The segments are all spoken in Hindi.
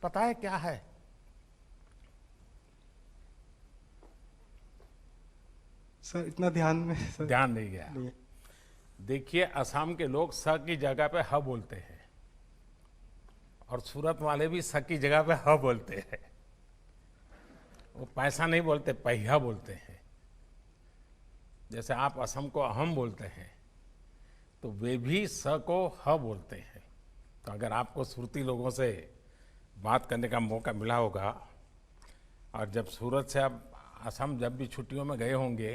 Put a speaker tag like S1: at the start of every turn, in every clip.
S1: पता है क्या है?
S2: सर इतना ध्यान में सर
S1: ध्यान नहीं गया।
S2: नहीं है।
S1: देखिए, असम के लोग स की जगह पे ह बोलते हैं और सूरत वाले भी स की जगह पे ह बोलते हैं। वो पैसा नहीं बोलते, पहिया बोलते हैं। जैसे आप असम को अहम बोलते हैं तो वे भी स को ह बोलते हैं। तो अगर आपको सुरती लोगों से बात करने का मौका मिला होगा और जब सूरत से आप असम जब भी छुट्टियों में गए होंगे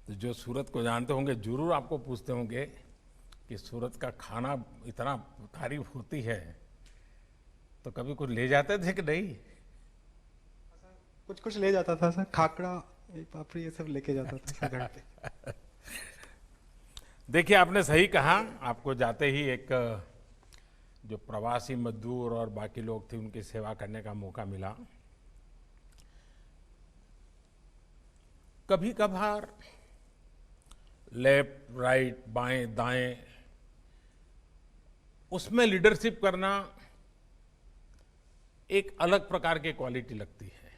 S1: तो जो सूरत को जानते होंगे जरूर आपको पूछते होंगे कि सूरत का खाना इतना तारीफ होती है, तो कभी कुछ ले जाते थे कि नहीं?
S2: कुछ कुछ ले जाता था सर, खाकड़ा पापड़ी ये सब लेके जाता था सर घर पे।
S1: देखिए, आपने सही कहा। आपको जाते ही एक जो प्रवासी मजदूर और बाकी लोग थे उनकी सेवा करने का मौका मिला। कभी कभार लेफ्ट राइट बाएं दाएं उसमें लीडरशिप करना एक अलग प्रकार की क्वालिटी लगती है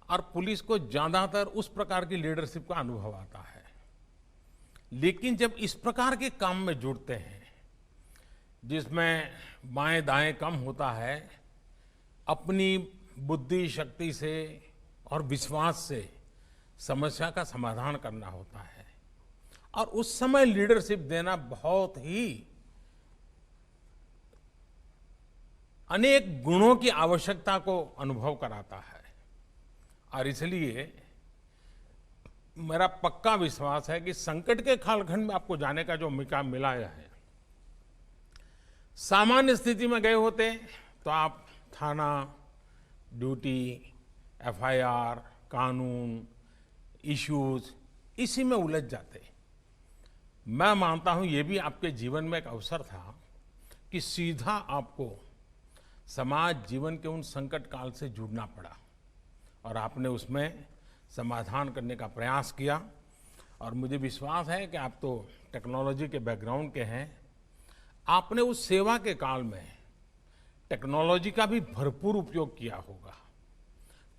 S1: और पुलिस को ज्यादातर उस प्रकार की लीडरशिप का अनुभव आता है। लेकिन जब इस प्रकार के काम में जुड़ते हैं जिसमें बाएं दाएं कम होता है, अपनी बुद्धि शक्ति से और विश्वास से समस्या का समाधान करना होता है और उस समय लीडरशिप देना बहुत ही अनेक गुणों की आवश्यकता को अनुभव कराता है। और इसलिए मेरा पक्का विश्वास है कि संकट के कालखंड में आपको जाने का जो मौका मिला है, सामान्य स्थिति में गए होते तो आप थाना, ड्यूटी, एफआईआर, कानून, इश्यूज इसी में उलझ जाते। मैं मानता हूं ये भी आपके जीवन में एक अवसर था कि सीधा आपको समाज जीवन के उन संकट काल से जुड़ना पड़ा और आपने उसमें समाधान करने का प्रयास किया। और मुझे विश्वास है कि आप तो टेक्नोलॉजी के बैकग्राउंड के हैं, आपने उस सेवा के काल में टेक्नोलॉजी का भी भरपूर उपयोग किया होगा।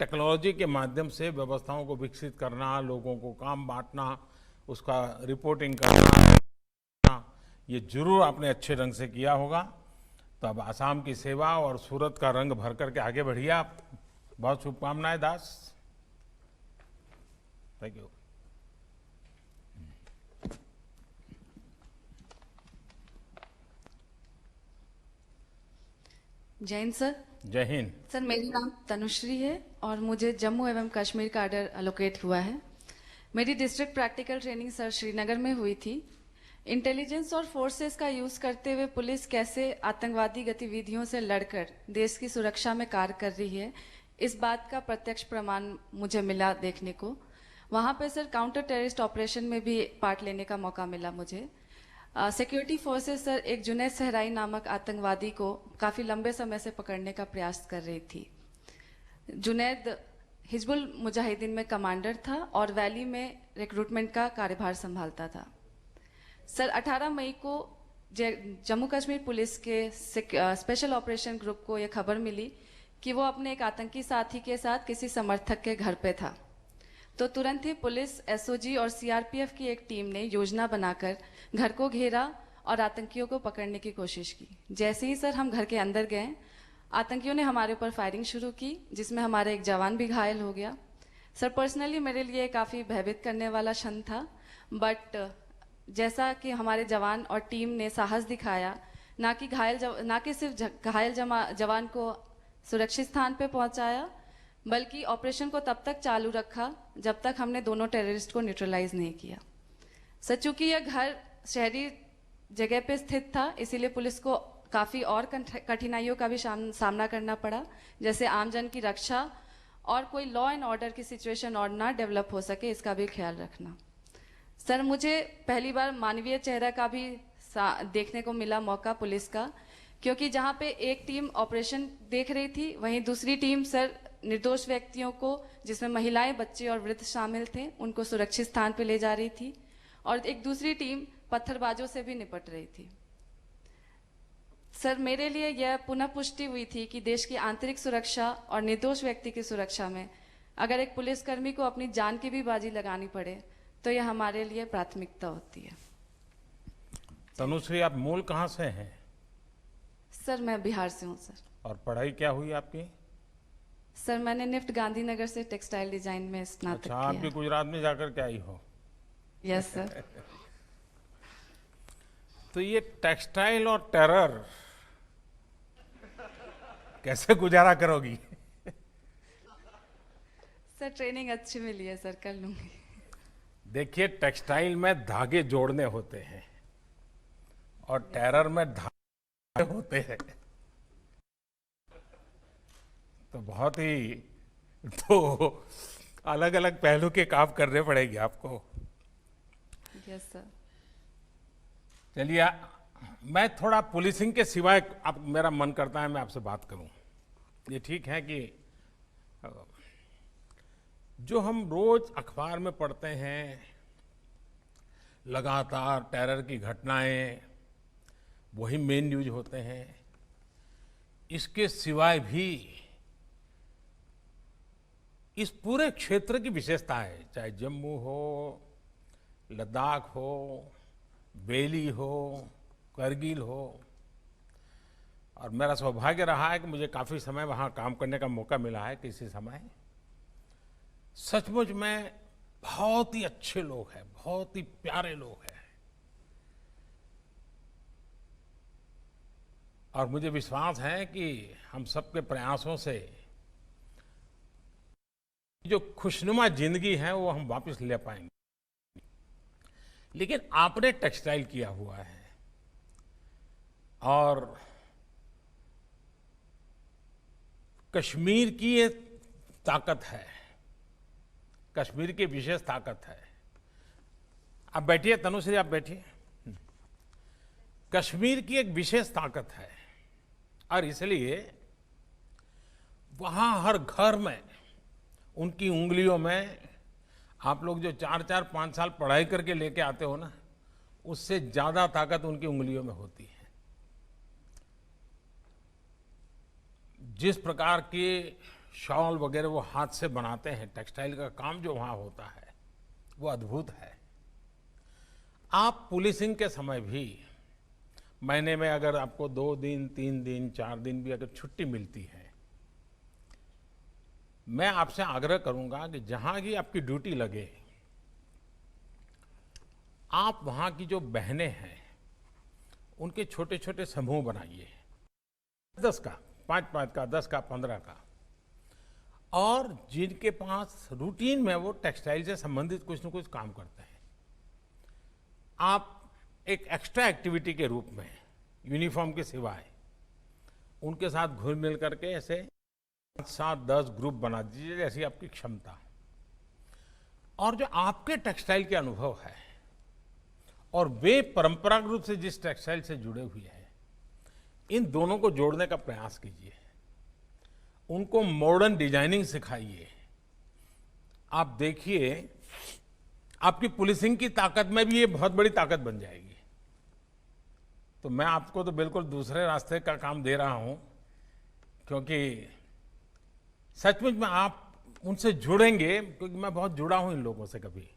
S1: टेक्नोलॉजी के माध्यम से व्यवस्थाओं को विकसित करना, लोगों को काम बांटना, उसका रिपोर्टिंग करना, ये जरूर आपने अच्छे ढंग से किया होगा। तो अब आसाम की सेवा और सूरत का रंग भर करके आगे बढ़िए आप। बहुत शुभकामनाएं दास। Thank you.
S3: जय हिंद सर।
S1: जय हिंद।
S3: सर, मेरा नाम तनुश्री है और मुझे जम्मू एवं कश्मीर का आर्डर अलोकेट हुआ है। मेरी district practical training sir Srinagar में हुई थी। इंटेलिजेंस और फोर्सेस का यूज करते हुए पुलिस कैसे आतंकवादी गतिविधियों से लड़कर देश की सुरक्षा में कार्य कर रही है, इस बात का प्रत्यक्ष प्रमाण मुझे मिला देखने को। वहाँ पे सर काउंटर टेररिस्ट ऑपरेशन में भी पार्ट लेने का मौका मिला मुझे। सिक्योरिटी फोर्सेस सर एक जुनैद सहराई नामक आतंकवादी को काफ़ी लंबे समय से पकड़ने का प्रयास कर रही थी। जुनैद हिजबुल मुजाहिदीन में कमांडर था और वैली में रिक्रूटमेंट का कार्यभार संभालता था। सर 18 मई को जम्मू कश्मीर पुलिस के स्पेशल ऑपरेशन ग्रुप को यह खबर मिली कि वो अपने एक आतंकी साथी के साथ किसी समर्थक के घर पे था। तो तुरंत ही पुलिस, एसओजी और सीआरपीएफ की एक टीम ने योजना बनाकर घर को घेरा और आतंकियों को पकड़ने की कोशिश की। जैसे ही सर हम घर के अंदर गए, आतंकियों ने हमारे ऊपर फायरिंग शुरू की, जिसमें हमारा एक जवान भी घायल हो गया। सर पर्सनली मेरे लिए काफ़ी भयभीत करने वाला क्षण था, बट जैसा कि हमारे जवान और टीम ने साहस दिखाया, ना कि सिर्फ घायल जवान को सुरक्षित स्थान पे पहुंचाया, बल्कि ऑपरेशन को तब तक चालू रखा जब तक हमने दोनों टेररिस्ट को न्यूट्रलाइज नहीं किया। सर चूंकि यह घर शहरी जगह पे स्थित था, इसीलिए पुलिस को काफ़ी और कठिनाइयों का भी सामना करना पड़ा, जैसे आमजन की रक्षा और कोई लॉ एंड ऑर्डर की सिचुएशन और ना डेवलप हो सके, इसका भी ख्याल रखना। सर मुझे पहली बार मानवीय चेहरा का भी देखने को मिला मौका पुलिस का, क्योंकि जहाँ पे एक टीम ऑपरेशन देख रही थी, वहीं दूसरी टीम सर निर्दोष व्यक्तियों को, जिसमें महिलाएं, बच्चे और वृद्ध शामिल थे, उनको सुरक्षित स्थान पर ले जा रही थी और एक दूसरी टीम पत्थरबाजों से भी निपट रही थी। सर, मेरे लिए यह पुनः पुष्टि हुई थी कि देश की आंतरिक सुरक्षा और निर्दोष व्यक्ति की सुरक्षा में अगर एक पुलिसकर्मी को अपनी जान की भी बाजी लगानी पड़े तो यह हमारे लिए प्राथमिकता होती है।
S1: तनुश्री, आप मूल कहाँ से हैं?
S3: सर, मैं बिहार से हूँ सर।
S1: और पढ़ाई क्या हुई आपकी?
S3: सर, मैंने निफ्ट गांधीनगर से टेक्सटाइल डिजाइन में स्नातक
S1: अच्छा, आप भी
S3: किया।
S1: गुजरात में जाकर के आई हो।
S3: Yes sir.
S1: तो ये टेक्सटाइल और टेरर कैसे गुजारा करोगी?
S3: सर, ट्रेनिंग अच्छी मिली है सर, कर लूंगी।
S1: देखिए, टेक्सटाइल में धागे जोड़ने होते हैं और टेरर में धागे होते हैं। तो बहुत ही तो अलग अलग पहलू के काम करने पड़ेंगे आपको।
S3: Yes sir.
S1: चलिए, मैं थोड़ा पुलिसिंग के सिवाय अब मेरा मन करता है मैं आपसे बात करूं। ये ठीक है कि जो हम रोज अखबार में पढ़ते हैं, लगातार टेरर की घटनाएं, वही मेन न्यूज होते हैं। इसके सिवाय भी इस पूरे क्षेत्र की विशेषता है, चाहे जम्मू हो, लद्दाख हो, बेली हो, करगिल हो। और मेरा सौभाग्य रहा है कि मुझे काफ़ी समय वहाँ काम करने का मौका मिला है किसी समय। सचमुच में बहुत ही अच्छे लोग हैं, बहुत ही प्यारे लोग हैं। और मुझे विश्वास है कि हम सबके प्रयासों से जो खुशनुमा जिंदगी है वो हम वापस ले पाएंगे। लेकिन आपने टेक्सटाइल किया हुआ है और कश्मीर की ये ताकत है, कश्मीर की विशेष ताकत है। आप बैठिए तनुश्री, आप बैठिए। कश्मीर की एक विशेष ताकत है और इसलिए वहां हर घर में उनकी उंगलियों में आप लोग जो 4-4, 5 साल पढ़ाई करके लेके आते हो ना, उससे ज्यादा ताकत उनकी उंगलियों में होती है। जिस प्रकार के शॉल वगैरह वो हाथ से बनाते हैं, टेक्सटाइल का काम जो वहां होता है वो अद्भुत है। आप पुलिसिंग के समय भी महीने में अगर आपको 2 दिन, 3 दिन, 4 दिन भी अगर छुट्टी मिलती है, मैं आपसे आग्रह करूंगा कि जहां की आपकी ड्यूटी लगे, आप वहां की जो बहनें हैं उनके छोटे छोटे समूह बनाइए, 10 का, 5-5 का, 10 का, 15 का। और जिनके पास रूटीन में वो टेक्सटाइल से संबंधित कुछ न कुछ काम करते हैं, आप एक एक्स्ट्रा एक्टिविटी के रूप में यूनिफॉर्म के सिवाय उनके साथ घुल मिल करके ऐसे 7-10 ग्रुप बना दीजिए, जैसी आपकी क्षमता। और जो आपके टेक्सटाइल के अनुभव है और वे परंपरागत रूप से जिस टेक्सटाइल से जुड़े हुए हैं, इन दोनों को जोड़ने का प्रयास कीजिए। उनको मॉडर्न डिजाइनिंग सिखाइए। आप देखिए, आपकी पुलिसिंग की ताकत में भी ये बहुत बड़ी ताकत बन जाएगी। तो मैं आपको तो बिल्कुल दूसरे रास्ते का काम दे रहा हूं, क्योंकि सचमुच में आप उनसे जुड़ेंगे, क्योंकि मैं बहुत जुड़ा हूं इन लोगों से। कभी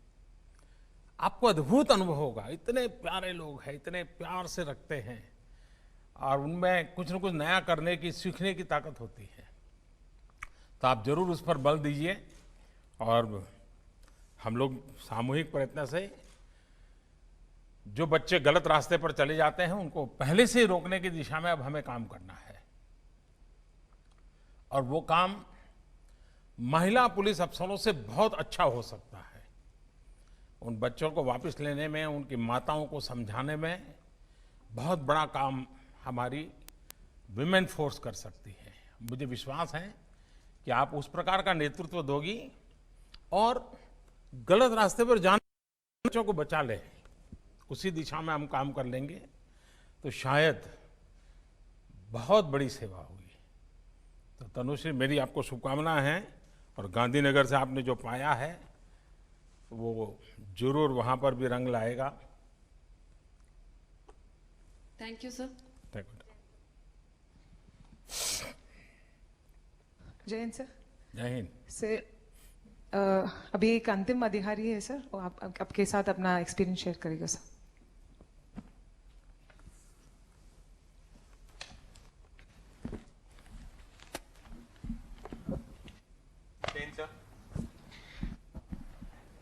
S1: आपको अद्भुत अनुभव होगा। इतने प्यारे लोग हैं, इतने प्यार से रखते हैं और उनमें कुछ न कुछ नया करने की, सीखने की ताकत होती है। तो आप जरूर उस पर बल दीजिए और हम लोग सामूहिक प्रयत्न से जो बच्चे गलत रास्ते पर चले जाते हैं उनको पहले से रोकने की दिशा में अब हमें काम करना है। और वो काम महिला पुलिस अफसरों से बहुत अच्छा हो सकता है। उन बच्चों को वापस लेने में, उनकी माताओं को समझाने में बहुत बड़ा काम हमारी विमेन फोर्स कर सकती है। मुझे विश्वास है कि आप उस प्रकार का नेतृत्व दोगी और गलत रास्ते पर जाने बच्चों को बचा ले, उसी दिशा में हम काम कर लेंगे तो शायद बहुत बड़ी सेवा होगी। तो तनुश्री, मेरी आपको शुभकामनाएं हैं और गांधीनगर से आपने जो पाया है वो जरूर वहां पर भी रंग लाएगा।
S3: Thank you sir.
S1: Thank you.
S4: Jayant sir
S1: जय हिंद।
S4: अभी एक अंतिम अधिकारी है सर, वो आपके साथ अपना एक्सपीरियंस शेयर करेगा सर।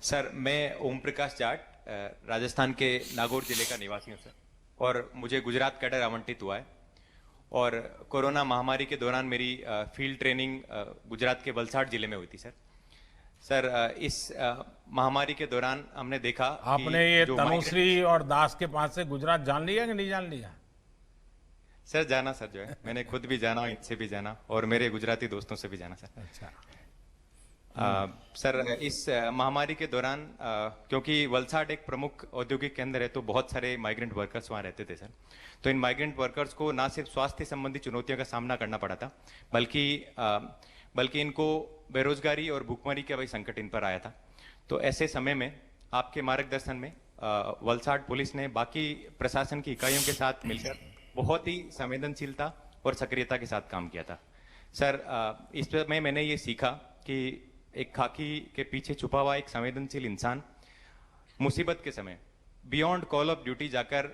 S5: सर मैं ओम प्रकाश जाट राजस्थान के नागौर जिले का निवासी हूं सर, और मुझे गुजरात कैडर आवंटित हुआ है। और कोरोना महामारी के दौरान मेरी फील्ड ट्रेनिंग गुजरात के वलसाड जिले में हुई थी सर। सर इस महामारी के दौरान हमने देखा
S1: आपने
S5: कि
S1: ये
S5: जो
S1: तनुश्री और दास के पास से गुजरात जान लिया कि नहीं जान लिया?
S5: सर जाना सर, जो है मैंने खुद भी जाना, इनसे भी जाना और मेरे गुजराती दोस्तों से भी जाना सर।
S1: अच्छा।
S5: सर इस महामारी के दौरान क्योंकि वलसाड एक प्रमुख औद्योगिक केंद्र है, तो बहुत सारे माइग्रेंट वर्कर्स वहाँ रहते थे सर। तो इन माइग्रेंट वर्कर्स को ना सिर्फ स्वास्थ्य संबंधी चुनौतियों का सामना करना पड़ा था, बल्कि इनको बेरोजगारी और भूखमरी का भी संकट इन पर आया था। तो ऐसे समय में आपके मार्गदर्शन में वलसाड पुलिस ने बाकी प्रशासन की इकाइयों के साथ मिलकर बहुत ही संवेदनशीलता और सक्रियता के साथ काम किया था सर। इसमें मैंने ये सीखा कि एक खाकी के पीछे छुपा हुआ एक संवेदनशील इंसान मुसीबत के समय बियॉन्ड कॉल ऑफ ड्यूटी जाकर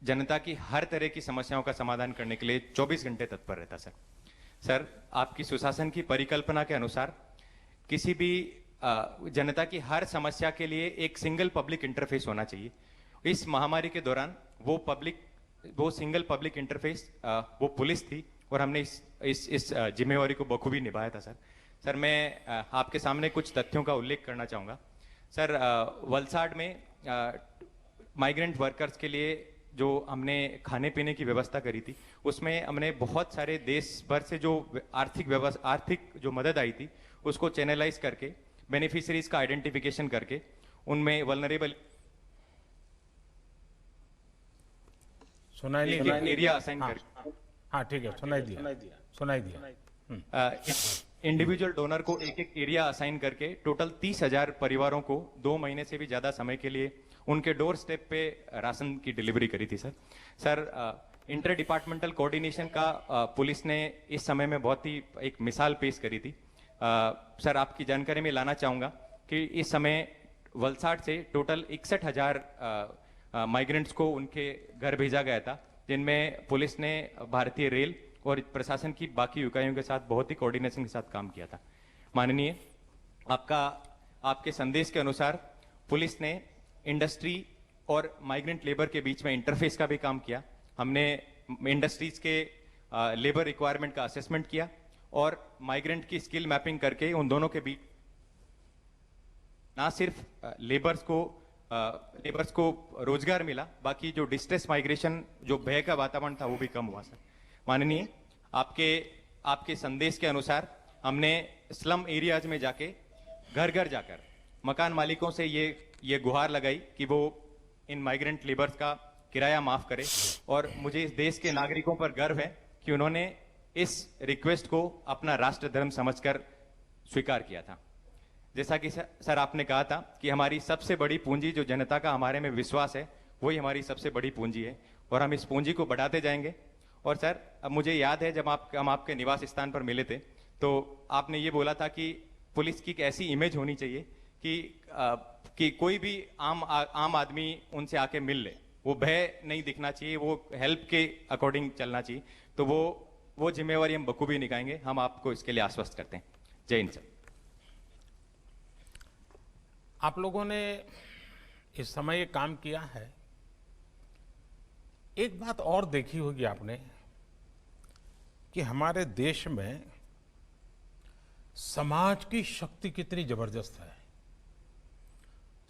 S5: जनता की हर तरह की समस्याओं का समाधान करने के लिए 24 घंटे तत्पर रहता सर। सर आपकी सुशासन की परिकल्पना के अनुसार किसी भी जनता की हर समस्या के लिए एक सिंगल पब्लिक इंटरफेस होना चाहिए। इस महामारी के दौरान वो सिंगल पब्लिक इंटरफेस वो पुलिस थी, और हमने इस जिम्मेवारी को बखूबी निभाया था सर। सर मैं आपके सामने कुछ तथ्यों का उल्लेख करना चाहूँगा सर। वलसाड में माइग्रेंट वर्कर्स के लिए जो हमने खाने पीने की व्यवस्था करी थी, उसमें हमने बहुत सारे देश भर से जो आर्थिक जो मदद आई थी उसको चैनलाइज करके बेनिफिशियरीज का आइडेंटिफिकेशन करके उनमें वल्नरेबल
S1: सुनाई
S5: एरिया असाइन करके,
S1: हाँ ठीक है, सुनाई दिया।
S5: इंडिविजुअल डोनर को एक एरिया असाइन करके टोटल 30,000 परिवारों को 2 महीने से भी ज्यादा समय के लिए उनके डोर स्टेप पे राशन की डिलीवरी करी थी sir. Sir inter departmental coordination का पुलिस ने इस समय में बहुत ही एक मिसाल पेश करी थी। सर आपकी जानकारी में लाना चाहूंगा कि इस समय वलसाड से टोटल 61,000 माइग्रेंट्स को उनके घर भेजा गया था, जिनमें पुलिस ने भारतीय रेल और प्रशासन की बाकी इकाइयों के साथ बहुत ही कोऑर्डिनेशन के साथ काम किया था। माननीय, आपके संदेश के अनुसार पुलिस ने इंडस्ट्री और माइग्रेंट लेबर के बीच में इंटरफेस का भी काम किया। हमने इंडस्ट्रीज के लेबर रिक्वायरमेंट का असेसमेंट किया और माइग्रेंट की स्किल मैपिंग करके उन दोनों के बीच ना सिर्फ लेबर्स को रोजगार मिला, बाकी जो डिस्ट्रेस माइग्रेशन, जो भय का वातावरण था, वो भी कम हुआ सर। माननीय, आपके संदेश के अनुसार हमने स्लम एरियाज में जाके घर घर जाकर मकान मालिकों से ये गुहार लगाई कि वो इन माइग्रेंट लेबर्स का किराया माफ करे, और मुझे इस देश के नागरिकों पर गर्व है कि उन्होंने इस रिक्वेस्ट को अपना राष्ट्र धर्म समझकर स्वीकार किया था। जैसा कि सर आपने कहा था कि हमारी सबसे बड़ी पूंजी जो जनता का हमारे में विश्वास है, वही हमारी सबसे बड़ी पूंजी है, और हम इस पूंजी को बढ़ाते जाएंगे। और सर अब मुझे याद है जब हम आपके निवास स्थान पर मिले थे, तो आपने ये बोला था कि पुलिस की एक ऐसी इमेज होनी चाहिए कि कोई भी आम आदमी उनसे आके मिल ले, वो भय नहीं दिखना चाहिए, वो हेल्प के अकॉर्डिंग चलना चाहिए। तो वो जिम्मेवारी हम बखूबी निभाएंगे, हम आपको इसके लिए आश्वस्त करते हैं। जय हिंद सर।
S1: आप लोगों ने इस समय ये काम किया है। एक बात और देखी होगी आपने कि हमारे देश में समाज की शक्ति कितनी जबरदस्त है।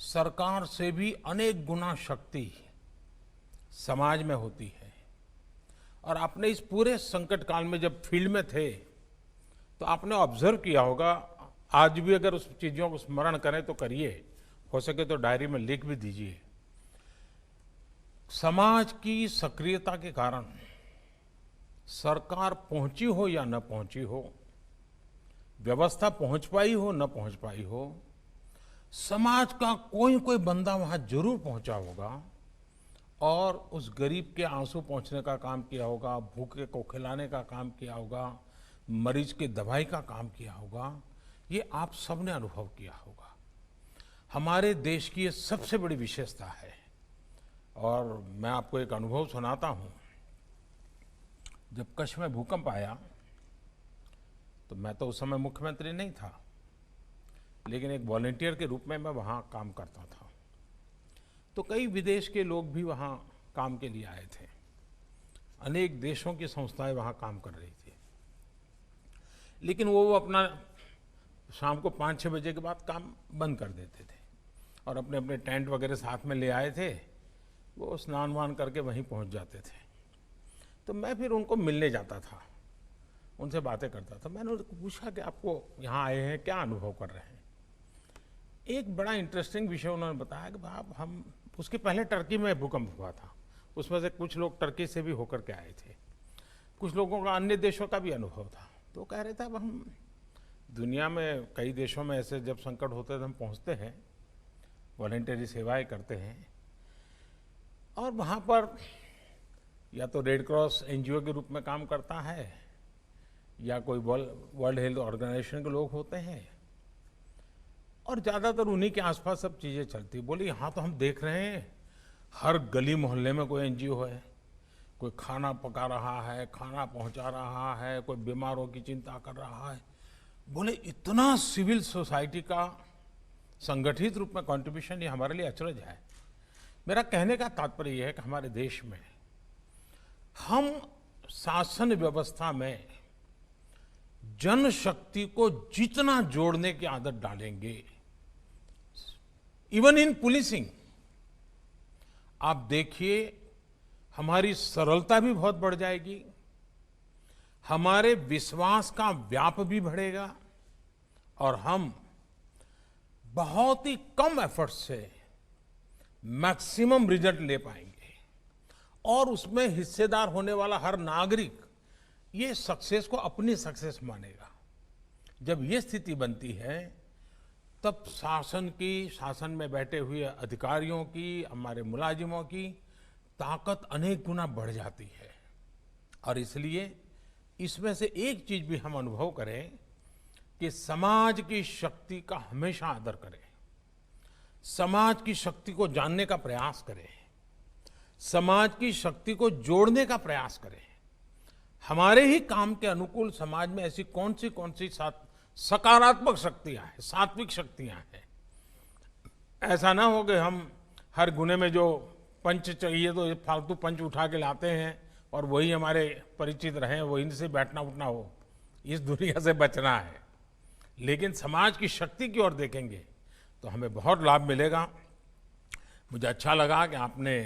S1: सरकार से भी अनेक गुना शक्ति समाज में होती है। और आपने इस पूरे संकट काल में जब फील्ड में थे, तो आपने ऑब्जर्व किया होगा, आज भी अगर उस चीजों को स्मरण करें तो करिए, हो सके तो डायरी में लिख भी दीजिए। समाज की सक्रियता के कारण सरकार पहुंची हो या न पहुंची हो, व्यवस्था पहुंच पाई हो न पहुंच पाई हो, समाज का कोई बंदा वहां जरूर पहुंचा होगा और उस गरीब के आंसू पहुंचने का काम किया होगा, भूखे को खिलाने का काम किया होगा, मरीज की दवाई का काम किया होगा, ये आप सबने अनुभव किया होगा। हमारे देश की ये सबसे बड़ी विशेषता है। और मैं आपको एक अनुभव सुनाता हूँ। जब कच्छ में भूकंप आया तो मैं तो उस समय मुख्यमंत्री नहीं था, लेकिन एक वॉलंटियर के रूप में मैं वहाँ काम करता था। तो कई विदेश के लोग भी वहाँ काम के लिए आए थे। अनेक देशों की संस्थाएं वहाँ काम कर रही थी, लेकिन वो अपना शाम को 5-6 बजे के बाद काम बंद कर देते थे और अपने अपने टेंट वगैरह साथ में ले आए थे। वो स्नान वान करके वहीं पहुँच जाते थे। तो मैं फिर उनको मिलने जाता था, उनसे बातें करता था। मैंने उनको पूछा कि आपको यहाँ आए हैं, क्या अनुभव कर रहे हैं। एक बड़ा इंटरेस्टिंग विषय उन्होंने बताया कि आप हम उसके पहले टर्की में भूकंप हुआ था, उसमें से कुछ लोग टर्की से भी होकर के आए थे, कुछ लोगों का अन्य देशों का भी अनुभव था। तो कह रहे थे अब हम दुनिया में कई देशों में ऐसे जब संकट होते हैं तो हम पहुँचते हैं, वॉलंटरी सेवाएं करते हैं, और वहाँ पर या तो रेड क्रॉस एनजीओ के रूप में काम करता है या कोई वर्ल्ड हेल्थ ऑर्गेनाइजेशन के लोग होते हैं, और ज़्यादातर उन्हीं के आसपास सब चीज़ें चलती। बोली यहाँ तो हम देख रहे हैं हर गली मोहल्ले में कोई एनजीओ है, कोई खाना पका रहा है, खाना पहुँचा रहा है, कोई बीमारों की चिंता कर रहा है। बोले इतना सिविल सोसाइटी का संगठित रूप में कंट्रीब्यूशन, ये हमारे लिए अचरज है। मेरा कहने का तात्पर्य यह है कि हमारे देश में हम शासन व्यवस्था में जनशक्ति को जितना जोड़ने की आदत डालेंगे, इवन इन पुलिसिंग, आप देखिए हमारी सरलता भी बहुत बढ़ जाएगी, हमारे विश्वास का व्याप भी बढ़ेगा, और हम बहुत ही कम एफर्ट से मैक्सिमम रिजल्ट ले पाएंगे। और उसमें हिस्सेदार होने वाला हर नागरिक ये सक्सेस को अपनी सक्सेस मानेगा। जब ये स्थिति बनती है तब शासन में बैठे हुए अधिकारियों की, हमारे मुलाजिमों की ताकत अनेक गुना बढ़ जाती है। और इसलिए इसमें से एक चीज भी हम अनुभव करें कि समाज की शक्ति का हमेशा आदर करें, समाज की शक्ति को जानने का प्रयास करें, समाज की शक्ति को जोड़ने का प्रयास करें। हमारे ही काम के अनुकूल समाज में ऐसी कौन सी सकारात्मक शक्तियां हैं, सात्विक शक्तियां हैं। ऐसा ना हो कि हम हर गुने में जो पंच चाहिए तो फालतू पंच उठा के लाते हैं और वही हमारे परिचित रहें, वो इनसे बैठना उठना हो। इस दुनिया से बचना है, लेकिन समाज की शक्ति की ओर देखेंगे तो हमें बहुत लाभ मिलेगा। मुझे अच्छा लगा कि आपने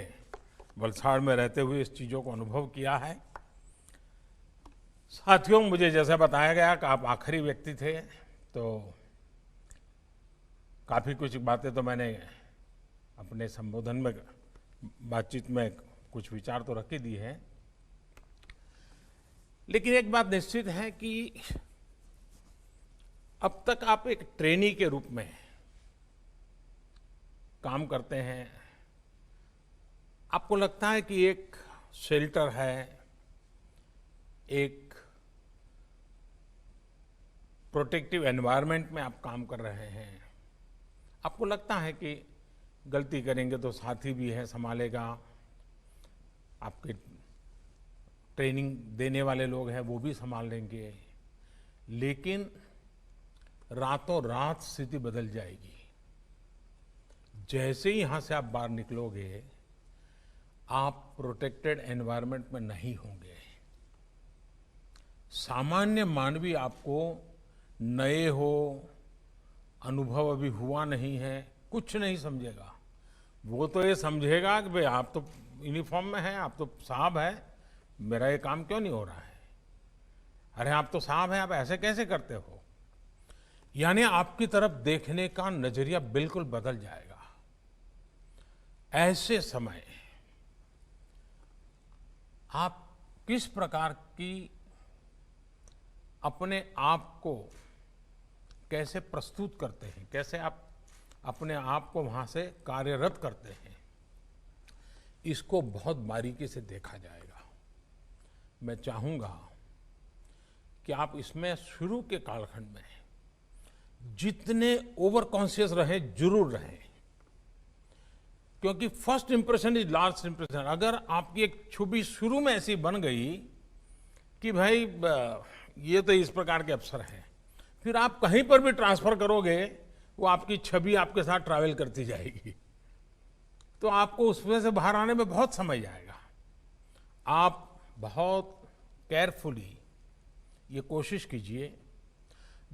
S1: वलसाड़ में रहते हुए इस चीज़ों को अनुभव किया है। साथियों, मुझे जैसा बताया गया कि आप आखिरी व्यक्ति थे, तो काफ़ी कुछ बातें तो मैंने अपने संबोधन में, बातचीत में कुछ विचार तो रख ही दी है, लेकिन एक बात निश्चित है कि अब तक आप एक ट्रेनी के रूप में काम करते हैं। आपको लगता है कि एक शेल्टर है, एक प्रोटेक्टिव एनवायरनमेंट में आप काम कर रहे हैं। आपको लगता है कि गलती करेंगे तो साथी भी है, संभालेगा, आपके ट्रेनिंग देने वाले लोग हैं वो भी संभाल लेंगे, लेकिन रातों रात स्थिति बदल जाएगी। जैसे ही यहां से आप बाहर निकलोगे, आप प्रोटेक्टेड एनवायरनमेंट में नहीं होंगे। सामान्य मानवी आपको नए हो, अनुभव अभी हुआ नहीं है, कुछ नहीं समझेगा। वो तो ये समझेगा कि भाई आप तो यूनिफॉर्म में हैं, आप तो साहब हैं, मेरा ये काम क्यों नहीं हो रहा है। अरे आप तो साहब हैं, आप ऐसे कैसे करते हो। यानी आपकी तरफ देखने का नजरिया बिल्कुल बदल जाएगा। ऐसे समय आप किस प्रकार की अपने आप को कैसे प्रस्तुत करते हैं, कैसे आप अपने आप को वहां से कार्यरत करते हैं, इसको बहुत बारीकी से देखा जाएगा। मैं चाहूंगा कि आप इसमें शुरू के कालखंड में जितने ओवर कॉन्शियस रहे जरूर रहे, क्योंकि first impression is last impression. अगर आपकी एक छवि शुरू में ऐसी बन गई कि भाई ये तो इस प्रकार के अफसर हैं, फिर आप कहीं पर भी ट्रांसफर करोगे वो आपकी छवि आपके साथ ट्रैवल करती जाएगी, तो आपको उसमें से बाहर आने में बहुत समय जाएगा। आप बहुत केयरफुली ये कोशिश कीजिए।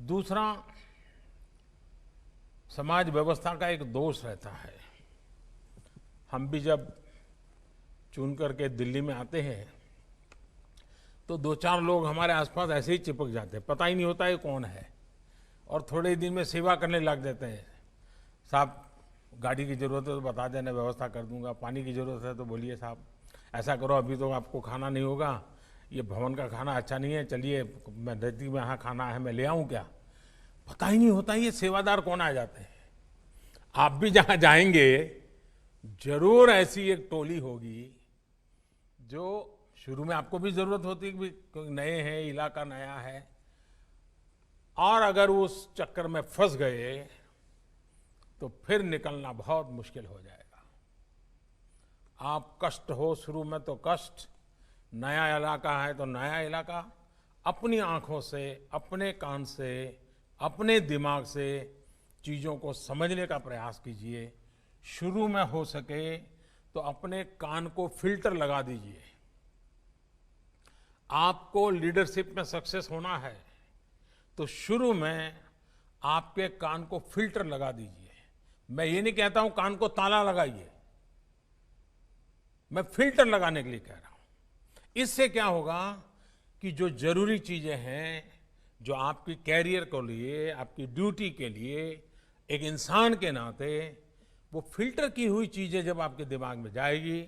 S1: दूसरा, समाज व्यवस्था का एक दोष रहता है। हम भी जब चुन करके दिल्ली में आते हैं तो 2-4 लोग हमारे आसपास ऐसे ही चिपक जाते हैं, पता ही नहीं होता ये कौन है, और थोड़े दिन में सेवा करने लग जाते हैं। साहब गाड़ी की जरूरत है तो बता देना, व्यवस्था कर दूंगा। पानी की जरूरत है तो बोलिए साहब ऐसा करो, अभी तो आपको खाना नहीं होगा, ये भवन का खाना अच्छा नहीं है, चलिए मैं नजदीक में यहाँ खाना है, मैं ले आऊँ क्या। पता ही नहीं होता ये सेवादार कौन आ जाते हैं। आप भी जहाँ जाएंगे जरूर ऐसी एक टोली होगी जो शुरू में आपको भी जरूरत होती है क्योंकि नए हैं, इलाका नया है, और अगर उस चक्कर में फंस गए तो फिर निकलना बहुत मुश्किल हो जाएगा। आप कष्ट हो शुरू में तो कष्ट, नया इलाका है तो नया इलाका, अपनी आंखों से, अपने कान से, अपने दिमाग से चीजों को समझने का प्रयास कीजिए। शुरू में हो सके तो अपने कान को फिल्टर लगा दीजिए। आपको लीडरशिप में सक्सेस होना है तो शुरू में आपके कान को फिल्टर लगा दीजिए। मैं ये नहीं कहता हूं कान को ताला लगाइए, मैं फिल्टर लगाने के लिए कह रहा हूं। इससे क्या होगा कि जो जरूरी चीजें हैं, जो आपकी कैरियर के लिए, आपकी ड्यूटी के लिए, एक इंसान के नाते वो फिल्टर की हुई चीजें जब आपके दिमाग में जाएगी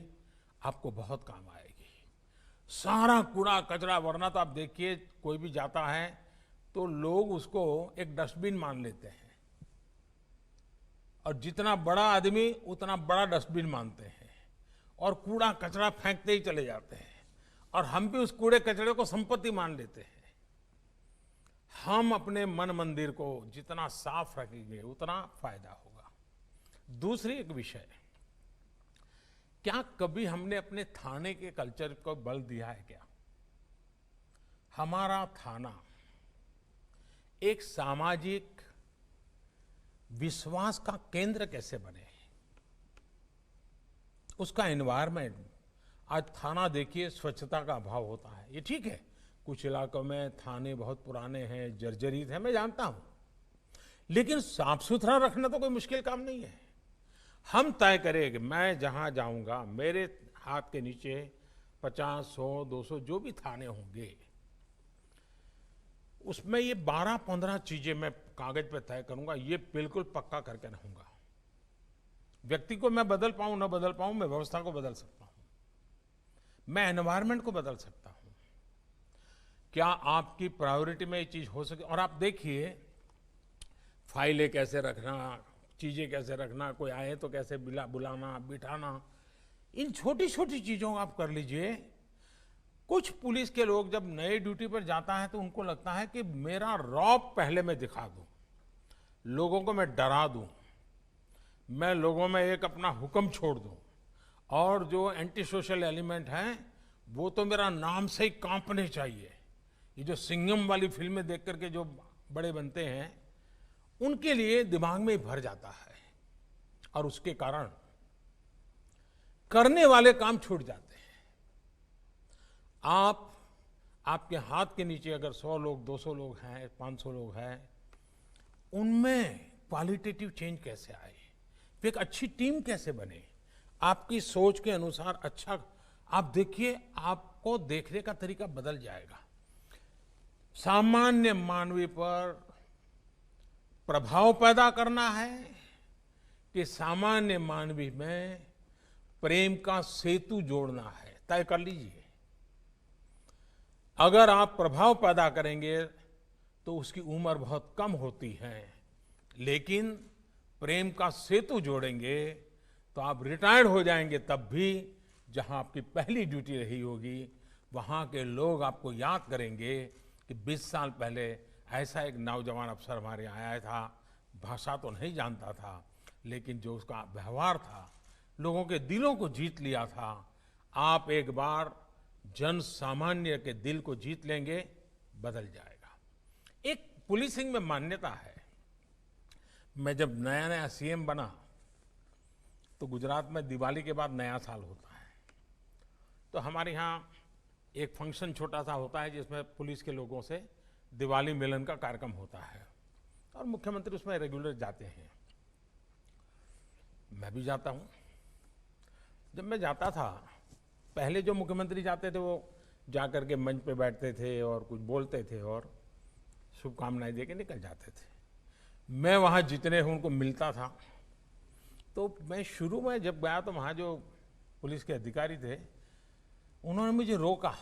S1: आपको बहुत काम आएगी। सारा कूड़ा कचरा, वरना तो आप देखिए कोई भी जाता है तो लोग उसको एक डस्टबिन मान लेते हैं, और जितना बड़ा आदमी उतना बड़ा डस्टबिन मानते हैं, और कूड़ा कचरा फेंकते ही चले जाते हैं, और हम भी उस कूड़े कचरे को संपत्ति मान लेते हैं। हम अपने मन मंदिर को जितना साफ रखेंगे उतना फायदा होगा। दूसरी एक विषय, क्या कभी हमने अपने थाने के कल्चर को बल दिया है क्या? हमारा थाना एक सामाजिक विश्वास का केंद्र कैसे बने, उसका एनवायरनमेंट। आज थाना देखिए, स्वच्छता का अभाव होता है, ये ठीक है, कुछ इलाकों में थाने बहुत पुराने हैं, जर्जरित हैं, मैं जानता हूं, लेकिन साफ सुथरा रखना तो कोई मुश्किल काम नहीं है। हम तय करें कि मैं जहां जाऊंगा मेरे हाथ के नीचे 50, 100, 200 जो भी थाने होंगे, उसमें ये 12-15 चीजें मैं कागज पे तय करूंगा, ये बिल्कुल पक्का करके रहूंगा। व्यक्ति को मैं बदल पाऊं ना बदल पाऊं, मैं व्यवस्था को बदल सकता हूं, मैं एनवायरनमेंट को बदल सकता हूं। क्या आपकी प्रायोरिटी में ये चीज हो सके? और आप देखिए फाइलें कैसे रखना, चीजें कैसे रखना, कोई आए तो कैसे बुलाना, बिठाना, इन छोटी छोटी चीजों को आप कर लीजिए। कुछ पुलिस के लोग जब नए ड्यूटी पर जाता है तो उनको लगता है कि मेरा रौब पहले मैं दिखा दूं, लोगों को मैं डरा दूं, मैं लोगों में एक अपना हुक्म छोड़ दूं, और जो एंटी सोशल एलिमेंट हैं वो तो मेरा नाम से ही कांपने चाहिए। ये जो सिंघम वाली फिल्में देख करके जो बड़े बनते हैं, उनके लिए दिमाग में ही भर जाता है, और उसके कारण करने वाले काम छूट जाते हैं। आपके हाथ के नीचे अगर 100 लोग, 200 लोग हैं, 500 लोग हैं, उनमें क्वालिटेटिव चेंज कैसे आए, फिर एक अच्छी टीम कैसे बने, आपकी सोच के अनुसार अच्छा, आप देखिए आपको देखने का तरीका बदल जाएगा। सामान्य मानवीय पर प्रभाव पैदा करना है कि सामान्य मानवीय में प्रेम का सेतु जोड़ना है, तय कर लीजिए। अगर आप प्रभाव पैदा करेंगे तो उसकी उम्र बहुत कम होती है, लेकिन प्रेम का सेतु जोड़ेंगे तो आप रिटायर्ड हो जाएंगे, तब भी जहां आपकी पहली ड्यूटी रही होगी वहां के लोग आपको याद करेंगे कि 20 साल पहले ऐसा एक नौजवान अफसर हमारे यहाँ आया था, भाषा तो नहीं जानता था, लेकिन जो उसका व्यवहार था, लोगों के दिलों को जीत लिया था। आप एक बार जन सामान्य के दिल को जीत लेंगे, बदल जाएगा। एक पुलिसिंग में मान्यता है। मैं जब नया नया सीएम बना तो गुजरात में दिवाली के बाद नया साल होता है, तो हमारे यहाँ एक फंक्शन छोटा सा होता है जिसमें पुलिस के लोगों से दिवाली मिलन का कार्यक्रम होता है और मुख्यमंत्री उसमें रेगुलर जाते हैं। मैं भी जाता हूँ। जब मैं जाता था, पहले जो मुख्यमंत्री जाते थे वो जा करके मंच पे बैठते थे और कुछ बोलते थे और शुभकामनाएं दे के निकल जाते थे। मैं वहाँ जितने हैं उनको मिलता था। तो मैं शुरू में जब गया तो वहाँ जो पुलिस के अधिकारी थे उन्होंने मुझे रोका,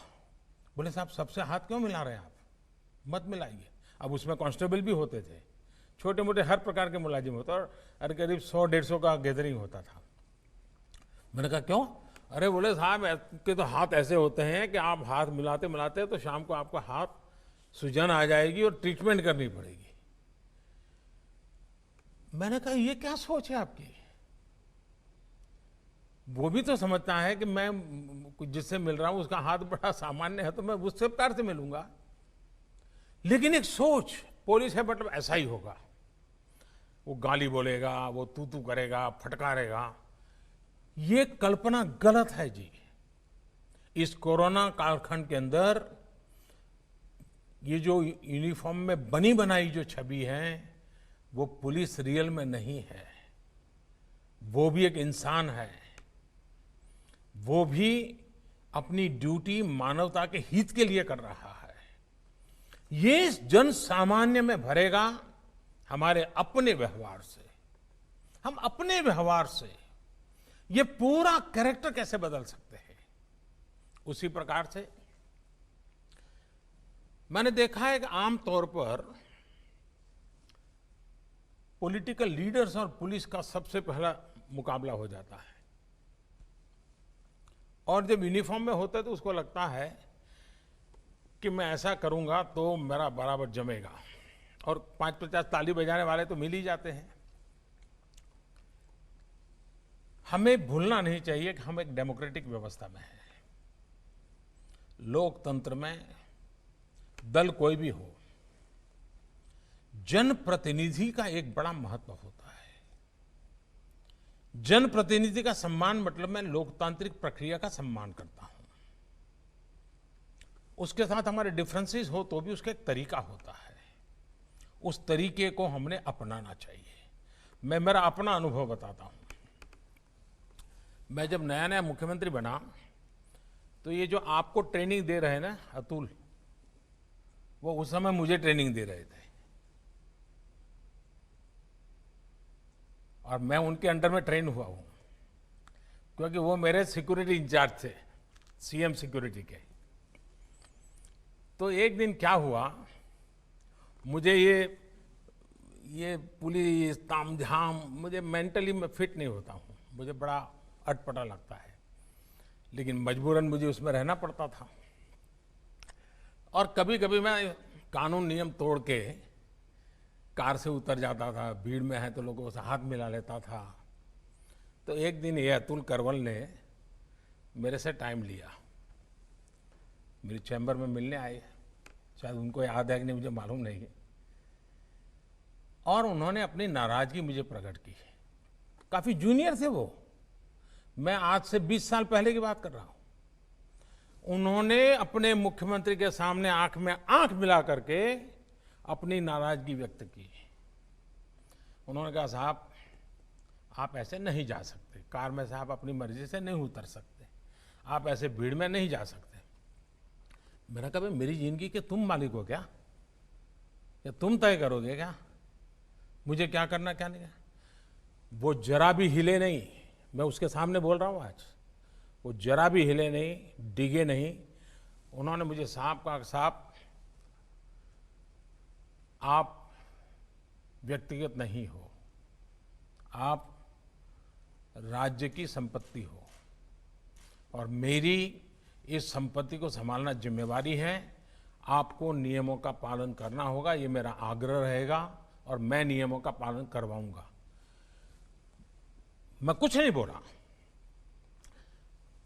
S1: बोले साहब सबसे हाथ क्यों मिला रहे हैं आप, मत मिलाइए। अब उसमें कांस्टेबल भी होते थे, छोटे मोटे हर प्रकार के मुलाजिम होते और करीब 100-150 का गैदरिंग होता था। मैंने कहा क्यों? अरे बोले साहब के तो हाथ ऐसे होते हैं कि आप हाथ मिलाते मिलाते तो शाम को आपका हाथ सूजन आ जाएगी और ट्रीटमेंट करनी पड़ेगी। मैंने कहा ये क्या सोच है आपकी? वो भी तो समझता है कि मैं जिससे मिल रहा हूं उसका हाथ बड़ा सामान्य है तो मैं उस प्रकार से मिलूंगा, लेकिन एक सोच पुलिस है मतलब ऐसा ही होगा। वो गाली बोलेगा, वो तू तू करेगा, फटकारेगा, ये कल्पना गलत है जी। इस कोरोना कालखंड के अंदर ये जो यूनिफॉर्म में बनी बनाई जो छवि है वो पुलिस रियल में नहीं है। वो भी एक इंसान है, वो भी अपनी ड्यूटी मानवता के हित के लिए कर रहा है। ये जन सामान्य में भरेगा हमारे अपने व्यवहार से। हम अपने व्यवहार से ये पूरा कैरेक्टर कैसे बदल सकते हैं। उसी प्रकार से मैंने देखा है कि आमतौर पर पॉलिटिकल लीडर्स और पुलिस का सबसे पहला मुकाबला हो जाता है और जब यूनिफॉर्म में होता है तो उसको लगता है कि मैं ऐसा करूंगा तो मेरा बराबर जमेगा और 5-50 ताली बजाने वाले तो मिल ही जाते हैं। हमें भूलना नहीं चाहिए कि हम एक डेमोक्रेटिक व्यवस्था में हैं। लोकतंत्र में दल कोई भी हो, जनप्रतिनिधि का एक बड़ा महत्व होता है। जनप्रतिनिधि का सम्मान मतलब मैं लोकतांत्रिक प्रक्रिया का सम्मान करता हूं। उसके साथ हमारे डिफरेंसेस हो तो भी उसका एक तरीका होता है, उस तरीके को हमने अपनाना चाहिए। मैं मेरा अपना अनुभव बताता हूं। मैं जब नया नया मुख्यमंत्री बना तो ये जो आपको ट्रेनिंग दे रहे हैं ना अतुल, वो उस समय मुझे ट्रेनिंग दे रहे थे और मैं उनके अंडर में ट्रेन हुआ हूं क्योंकि वो मेरे सिक्योरिटी इंचार्ज थे, सीएम सिक्योरिटी के। तो एक दिन क्या हुआ, मुझे ये पुलिस तामझाम, मुझे मेंटली मैं फिट नहीं होता हूं, मुझे बड़ा अटपटा लगता है, लेकिन मजबूरन मुझे उसमें रहना पड़ता था। और कभी कभी मैं कानून नियम तोड़ के कार से उतर जाता था, भीड़ में है तो लोगों से हाथ मिला लेता था। तो एक दिन ये अतुल करवल ने मेरे से टाइम लिया, मेरे चैम्बर में मिलने आए, शायद उनको याद है कि नहीं मुझे मालूम नहीं, और उन्होंने अपनी नाराजगी मुझे प्रकट की। काफी जूनियर थे वो, मैं आज से 20 साल पहले की बात कर रहा हूं। उन्होंने अपने मुख्यमंत्री के सामने आंख में आंख मिला करके अपनी नाराजगी व्यक्त की। उन्होंने कहा साहब आप ऐसे नहीं जा सकते, कार में से आप अपनी मर्जी से नहीं उतर सकते, आप ऐसे भीड़ में नहीं जा सकते। मैंने कहा मेरी जिंदगी के तुम मालिक हो क्या, या तुम तय करोगे क्या मुझे क्या करना क्या नहीं? वो जरा भी हिले नहीं, मैं उसके सामने बोल रहा हूं आज, वो जरा भी हिले नहीं, डिगे नहीं। उन्होंने मुझे साहब कहा, साहब आप व्यक्तिगत नहीं हो, आप राज्य की संपत्ति हो और मेरी इस संपत्ति को संभालना जिम्मेवारी है। आपको नियमों का पालन करना होगा, ये मेरा आग्रह रहेगा और मैं नियमों का पालन करवाऊंगा। मैं कुछ नहीं बोला।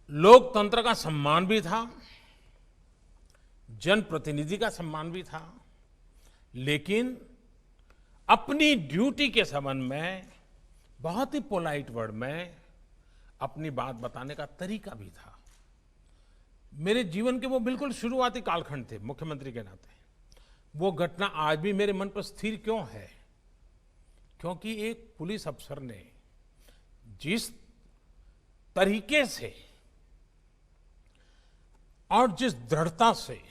S1: लोकतंत्र का सम्मान भी था, जनप्रतिनिधि का सम्मान भी था, लेकिन अपनी ड्यूटी के संबंध में बहुत ही पोलाइट वर्ड में अपनी बात बताने का तरीका भी था। मेरे जीवन के वो बिल्कुल शुरुआती कालखंड थे मुख्यमंत्री के नाते। वो घटना आज भी मेरे मन पर स्थिर क्यों है? क्योंकि एक पुलिस अफसर ने जिस तरीके से और जिस दृढ़ता से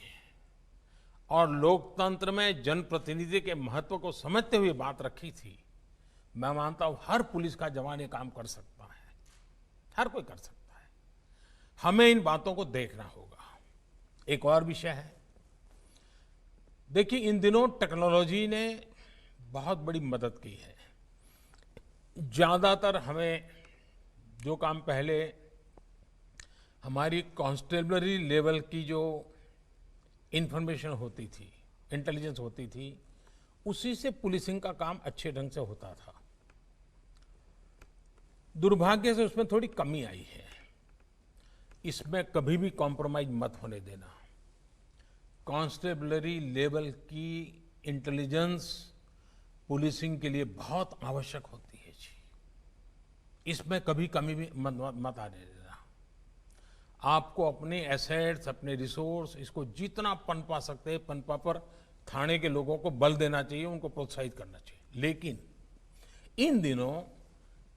S1: और लोकतंत्र में जनप्रतिनिधि के महत्व को समझते हुए बात रखी थी, मैं मानता हूं हर पुलिस का जवान ये काम कर सकता है, हर कोई कर सकता है। हमें इन बातों को देखना होगा। एक और विषय है, देखिए इन दिनों टेक्नोलॉजी ने बहुत बड़ी मदद की है। ज्यादातर हमें जो काम पहले हमारी कांस्टेबलरी लेवल की जो इंफॉर्मेशन होती थी, इंटेलिजेंस होती थी, उसी से पुलिसिंग का काम अच्छे ढंग से होता था। दुर्भाग्य से उसमें थोड़ी कमी आई है। इसमें कभी भी कॉम्प्रोमाइज मत होने देना। कांस्टेबलरी लेवल की इंटेलिजेंस पुलिसिंग के लिए बहुत आवश्यक होती है जी। इसमें कभी कमी भी मत आने देना। आपको अपने एसेट्स, अपने रिसोर्स, इसको जितना पनपा सकते हैं पनपा पर थाने के लोगों को बल देना चाहिए, उनको प्रोत्साहित करना चाहिए। लेकिन इन दिनों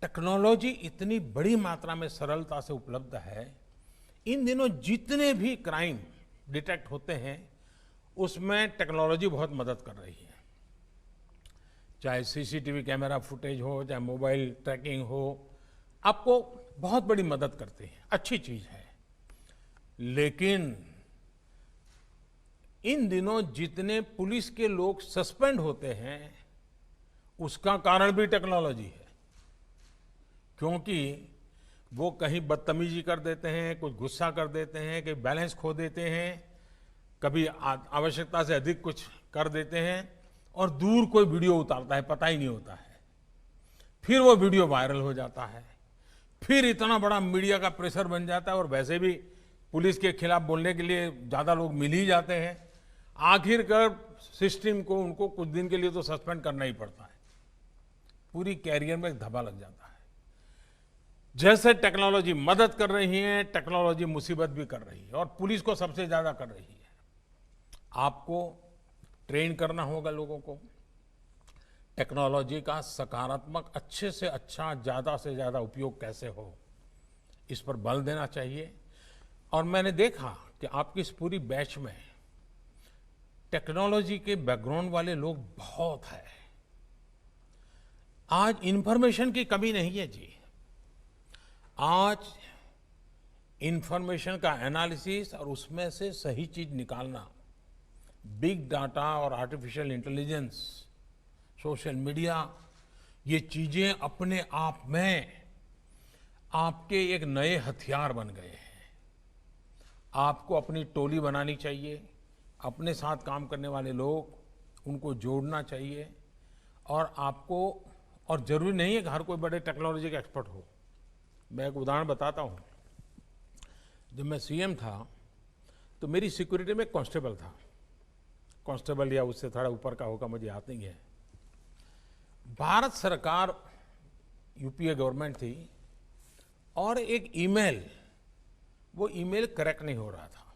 S1: टेक्नोलॉजी इतनी बड़ी मात्रा में सरलता से उपलब्ध है, इन दिनों जितने भी क्राइम डिटेक्ट होते हैं उसमें टेक्नोलॉजी बहुत मदद कर रही है। चाहे सीसीटीवी कैमरा फुटेज हो, चाहे मोबाइल ट्रैकिंग हो, आपको बहुत बड़ी मदद करती है, अच्छी चीज है। लेकिन इन दिनों जितने पुलिस के लोग सस्पेंड होते हैं उसका कारण भी टेक्नोलॉजी है, क्योंकि वो कहीं बदतमीजी कर देते हैं, कुछ गुस्सा कर देते हैं, कहीं बैलेंस खो देते हैं, कभी आवश्यकता से अधिक कुछ कर देते हैं और दूर कोई वीडियो उतारता है, पता ही नहीं होता है। फिर वो वीडियो वायरल हो जाता है, फिर इतना बड़ा मीडिया का प्रेशर बन जाता है और वैसे भी पुलिस के खिलाफ बोलने के लिए ज्यादा लोग मिल ही जाते हैं। आखिरकार सिस्टम को उनको कुछ दिन के लिए तो सस्पेंड करना ही पड़ता है, पूरी कैरियर में एक धब्बा लग जाता है। जैसे टेक्नोलॉजी मदद कर रही है, टेक्नोलॉजी मुसीबत भी कर रही है और पुलिस को सबसे ज्यादा कर रही है। आपको ट्रेन करना होगा लोगों को, टेक्नोलॉजी का सकारात्मक अच्छे से अच्छा ज्यादा से ज्यादा उपयोग कैसे हो, इस पर बल देना चाहिए। और मैंने देखा कि आपकी इस पूरी बैच में टेक्नोलॉजी के बैकग्राउंड वाले लोग बहुत हैं। आज इंफॉर्मेशन की कमी नहीं है जी। आज इंफॉर्मेशन का एनालिसिस और उसमें से सही चीज निकालना, बिग डाटा और आर्टिफिशियल इंटेलिजेंस, सोशल मीडिया, ये चीजें अपने आप में आपके एक नए हथियार बन गए हैं। आपको अपनी टोली बनानी चाहिए, अपने साथ काम करने वाले लोग, उनको जोड़ना चाहिए। और आपको, और जरूरी नहीं है कि हर कोई बड़े टेक्नोलॉजी का एक्सपर्ट हो। मैं एक उदाहरण बताता हूं। जब मैं सीएम था तो मेरी सिक्योरिटी में एक कांस्टेबल था, कांस्टेबल या उससे थोड़ा ऊपर का होगा, मुझे याद नहीं है। भारत सरकार, यूपीए गवर्नमेंट थी और एक ईमेल, वो ईमेल करेक्ट नहीं हो रहा था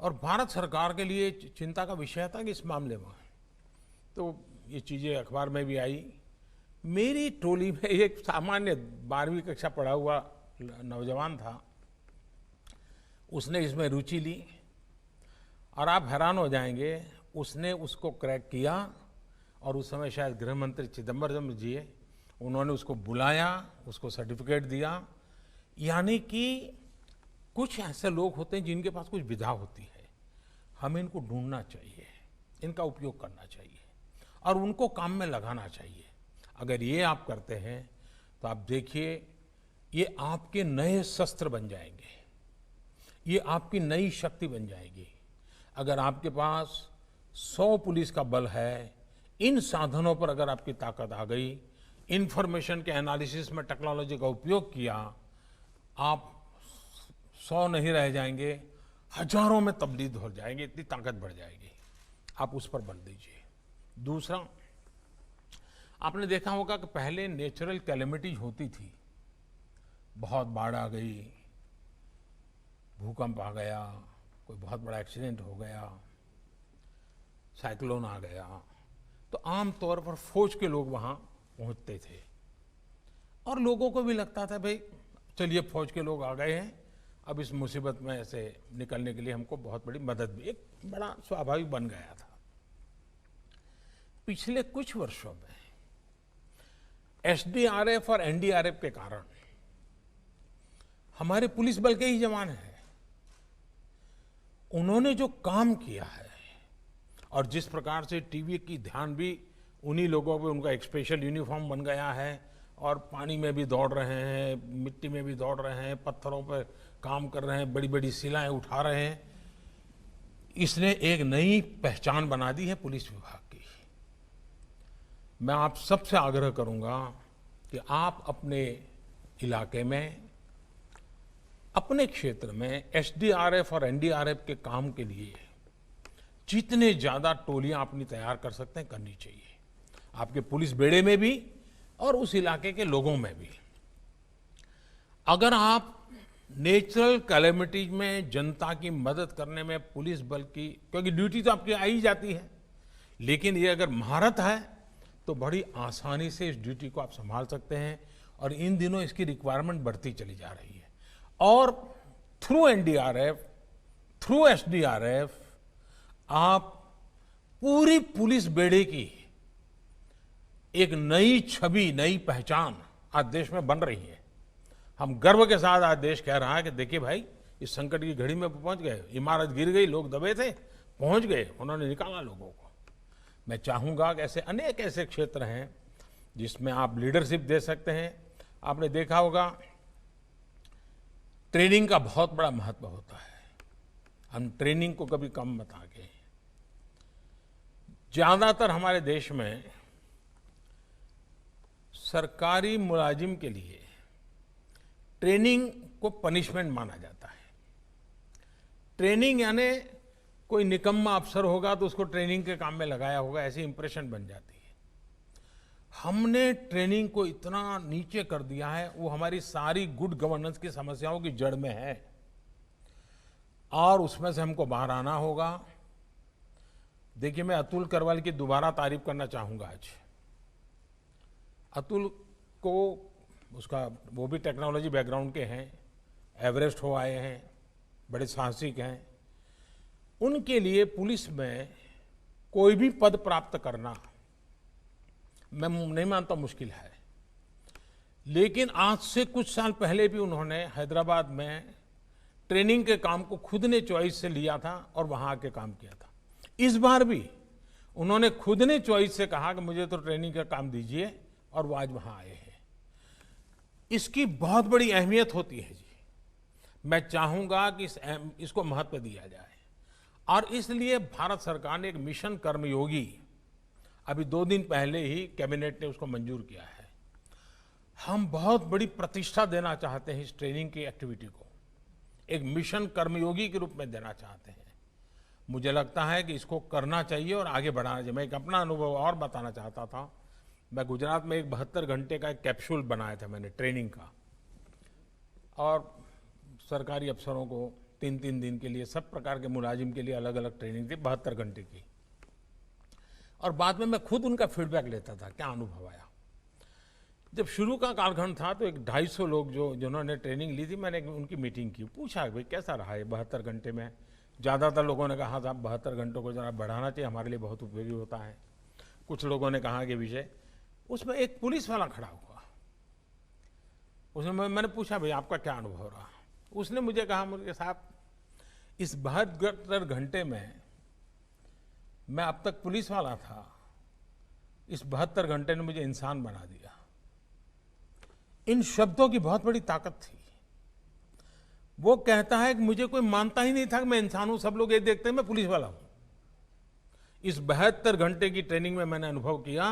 S1: और भारत सरकार के लिए चिंता का विषय था कि इस मामले में, तो ये चीजें अखबार में भी आई। मेरी टोली में एक सामान्य 12वीं कक्षा पढ़ा हुआ नौजवान था, उसने इसमें रुचि ली और आप हैरान हो जाएंगे, उसने उसको क्रैक किया और उस समय शायद गृह मंत्री चिदम्बरम जी, उन्होंने उसको बुलाया, उसको सर्टिफिकेट दिया। यानी कि कुछ ऐसे लोग होते हैं जिनके पास कुछ विधा होती है, हमें इनको ढूंढना चाहिए, इनका उपयोग करना चाहिए और उनको काम में लगाना चाहिए। अगर ये आप करते हैं तो आप देखिए, ये आपके नए शस्त्र बन जाएंगे, ये आपकी नई शक्ति बन जाएगी। अगर आपके पास 100 पुलिस का बल है, इन साधनों पर अगर आपकी ताकत आ गई, इंफॉर्मेशन के एनालिसिस में टेक्नोलॉजी का उपयोग किया, आप 100 नहीं रह जाएंगे, हजारों में तब्दील हो जाएंगे, इतनी ताकत बढ़ जाएगी। आप उस पर बल दीजिए। दूसरा, आपने देखा होगा कि पहले नेचुरल कैलेमिटीज होती थी, बहुत बाढ़ आ गई, भूकंप आ गया, कोई बहुत बड़ा एक्सीडेंट हो गया, साइक्लोन आ गया, तो आमतौर पर फौज के लोग वहां पहुंचते थे और लोगों को भी लगता था भाई चलिए फौज के लोग आ गए हैं, अब इस मुसीबत में से निकलने के लिए हमको बहुत बड़ी मदद भी, एक बड़ा स्वाभाविक बन गया था। पिछले कुछ वर्षों में एसडीआरएफ और एनडीआरएफ के कारण हमारे पुलिस बल के ही जवान हैं, उन्होंने जो काम किया है और जिस प्रकार से टीवी की ध्यान भी उन्हीं लोगों पे, उनका एक स्पेशल यूनिफॉर्म बन गया है और पानी में भी दौड़ रहे हैं, मिट्टी में भी दौड़ रहे हैं, पत्थरों पर काम कर रहे हैं, बड़ी बड़ी शिलाएं उठा रहे हैं, इसने एक नई पहचान बना दी है पुलिस विभाग की। मैं आप सबसे आग्रह करूंगा कि आप अपने इलाके में, अपने क्षेत्र में एसडीआरएफ और एनडीआरएफ के काम के लिए जितने ज्यादा टोलियां अपनी तैयार कर सकते हैं करनी चाहिए, आपके पुलिस बेड़े में भी और उस इलाके के लोगों में भी। अगर आप नेचुरल कैलेमिटीज में जनता की मदद करने में पुलिस बल की, क्योंकि ड्यूटी तो आपकी आ ही जाती है, लेकिन ये अगर महारत है तो बड़ी आसानी से इस ड्यूटी को आप संभाल सकते हैं और इन दिनों इसकी रिक्वायरमेंट बढ़ती चली जा रही है। और थ्रू एनडीआरएफ, थ्रू एसडीआरएफ आप पूरी पुलिस बेड़े की एक नई छवि, नई पहचान आज देश में बन रही है। हम गर्व के साथ आज देश कह रहा है कि देखिए भाई, इस संकट की घड़ी में पहुंच गए, इमारत गिर गई, लोग दबे थे, पहुंच गए, उन्होंने निकाला लोगों को। मैं चाहूंगा कि ऐसे अनेक ऐसे क्षेत्र हैं जिसमें आप लीडरशिप दे सकते हैं। आपने देखा होगा ट्रेनिंग का बहुत बड़ा महत्व होता है, हम ट्रेनिंग को कभी कम मत आके। ज्यादातर हमारे देश में सरकारी मुलाजिम के लिए ट्रेनिंग को पनिशमेंट माना जाता है। ट्रेनिंग यानी कोई निकम्मा अफसर होगा तो उसको ट्रेनिंग के काम में लगाया होगा, ऐसी इंप्रेशन बन जाती है। हमने ट्रेनिंग को इतना नीचे कर दिया है, वो हमारी सारी गुड गवर्नेंस की समस्याओं की जड़ में है और उसमें से हमको बाहर आना होगा। देखिए, मैं अतुल करवाल की दोबारा तारीफ करना चाहूंगा आज। अतुल को, उसका वो भी टेक्नोलॉजी बैकग्राउंड के हैं, एवरेस्ट हो आए हैं, बड़े साहसिक हैं। उनके लिए पुलिस में कोई भी पद प्राप्त करना मैं नहीं मानता मुश्किल है, लेकिन आज से कुछ साल पहले भी उन्होंने हैदराबाद में ट्रेनिंग के काम को खुद ने चॉइस से लिया था और वहां आके काम किया था। इस बार भी उन्होंने खुद ने चॉइस से कहा कि मुझे तो ट्रेनिंग का काम दीजिए, और वो आज वहां आए हैं। इसकी बहुत बड़ी अहमियत होती है जी। मैं चाहूंगा कि इसको महत्व दिया जाए और इसलिए भारत सरकार ने एक मिशन कर्मयोगी, अभी 2 दिन पहले ही कैबिनेट ने उसको मंजूर किया है। हम बहुत बड़ी प्रतिष्ठा देना चाहते हैं इस ट्रेनिंग की एक्टिविटी को, एक मिशन कर्मयोगी के रूप में देना चाहते हैं। मुझे लगता है कि इसको करना चाहिए और आगे बढ़ाना चाहिए। मैं एक अपना अनुभव और बताना चाहता था। मैं गुजरात में एक 72 घंटे का एक कैप्सूल बनाया था मैंने ट्रेनिंग का, और सरकारी अफसरों को 3-3 दिन के लिए, सब प्रकार के मुलाजिम के लिए अलग अलग ट्रेनिंग थी 72 घंटे की। और बाद में मैं खुद उनका फीडबैक लेता था, क्या अनुभव आया। जब शुरू का कालखंड था तो एक 250 लोग जिन्होंने ट्रेनिंग ली थी, मैंने उनकी मीटिंग की, पूछा भाई कैसा रहा है 72 घंटे में। ज़्यादातर लोगों ने कहा था 72 घंटों को जरा बढ़ाना चाहिए, हमारे लिए बहुत उपयोगी होता है। कुछ लोगों ने कहा कि विषय, उसमें एक पुलिस वाला खड़ा हुआ, उसने, मैंने पूछा भाई आपका क्या अनुभव रहा। उसने मुझे कहा, मुझे साहब इस 72 घंटे में मैं अब तक पुलिस वाला था, इस 72 घंटे ने मुझे इंसान बना दिया। इन शब्दों की बहुत बड़ी ताकत थी। वो कहता है कि मुझे कोई मानता ही नहीं था कि मैं इंसान हूं, सब लोग ये देखते हैं मैं पुलिस वाला हूं। इस 72 घंटे की ट्रेनिंग में मैंने अनुभव किया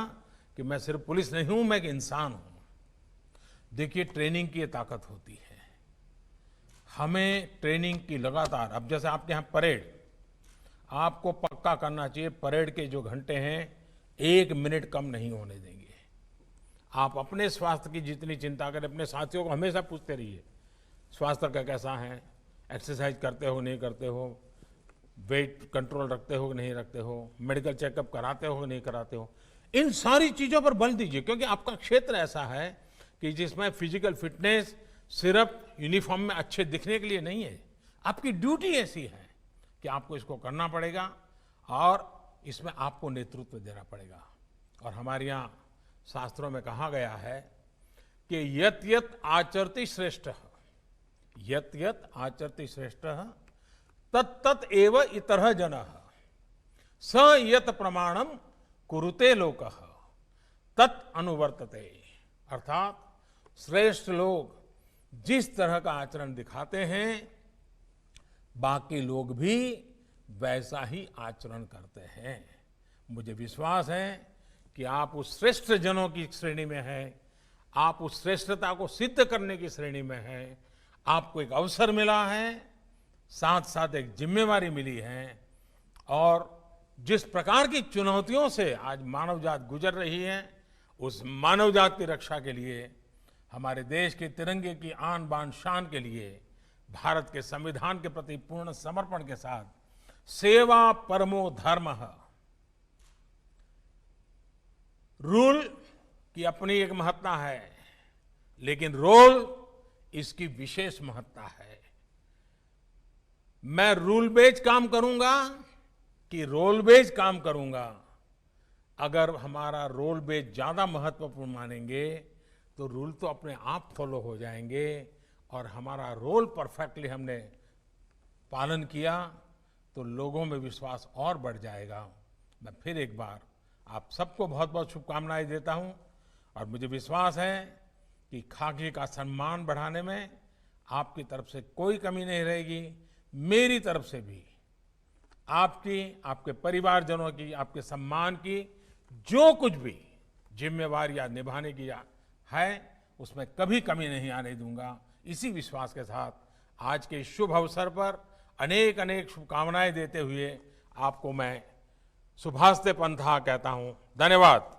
S1: कि मैं सिर्फ पुलिस नहीं हूं, मैं एक इंसान हूं। देखिए, ट्रेनिंग की ये ताकत होती है। हमें ट्रेनिंग की लगातार, अब जैसे आपके यहाँ परेड, आपको पक्का करना चाहिए परेड के जो घंटे हैं 1 मिनट कम नहीं होने देंगे। आप अपने स्वास्थ्य की जितनी चिंता करें, अपने साथियों को हमेशा पूछते रहिए स्वास्थ्य का कैसा है, एक्सरसाइज करते हो नहीं करते हो, वेट कंट्रोल रखते हो नहीं रखते हो, मेडिकल चेकअप कराते हो नहीं कराते हो। इन सारी चीजों पर बल दीजिए, क्योंकि आपका क्षेत्र ऐसा है कि जिसमें फिजिकल फिटनेस सिर्फ यूनिफॉर्म में अच्छे दिखने के लिए नहीं है। आपकी ड्यूटी ऐसी है कि आपको इसको करना पड़ेगा और इसमें आपको नेतृत्व देना पड़ेगा। और हमारे यहाँ शास्त्रों में कहा गया है कि यत यत आचरति श्रेष्ठ, यत यत आचरति श्रेष्ठ तत् तत् एव इतरः जनः, स यत प्रमाणम कुरुते लोकः तत् अनुवर्तते। अर्थात श्रेष्ठ लोग जिस तरह का आचरण दिखाते हैं, बाकी लोग भी वैसा ही आचरण करते हैं। मुझे विश्वास है कि आप उस श्रेष्ठ जनों की श्रेणी में हैं, आप उस श्रेष्ठता को सिद्ध करने की श्रेणी में हैं। आपको एक अवसर मिला है, साथ साथ एक जिम्मेवारी मिली है, और जिस प्रकार की चुनौतियों से आज मानव जात गुजर रही है, उस मानव जात की रक्षा के लिए, हमारे देश के तिरंगे की आन बान शान के लिए, भारत के संविधान के प्रति पूर्ण समर्पण के साथ सेवा परमो धर्मः। रूल की अपनी एक महत्ता है, लेकिन रोल इसकी विशेष महत्ता है। मैं रूल बेस्ड काम करूंगा कि रोल बेस्ड काम करूंगा, अगर हमारा रोल बेस्ड ज्यादा महत्वपूर्ण मानेंगे तो रूल तो अपने आप फॉलो हो जाएंगे, और हमारा रोल परफेक्टली हमने पालन किया तो लोगों में विश्वास और बढ़ जाएगा। मैं फिर एक बार आप सबको बहुत बहुत शुभकामनाएं देता हूं, और मुझे विश्वास है कि खाकी का सम्मान बढ़ाने में आपकी तरफ से कोई कमी नहीं रहेगी। मेरी तरफ से भी आपकी, आपके परिवारजनों की, आपके सम्मान की जो कुछ भी जिम्मेवारियां निभाने की है, उसमें कभी कमी नहीं आने दूंगा। इसी विश्वास के साथ आज के शुभ अवसर पर अनेक अनेक शुभकामनाएं देते हुए आपको मैं शुभास्ते पंथा कहता हूं। धन्यवाद।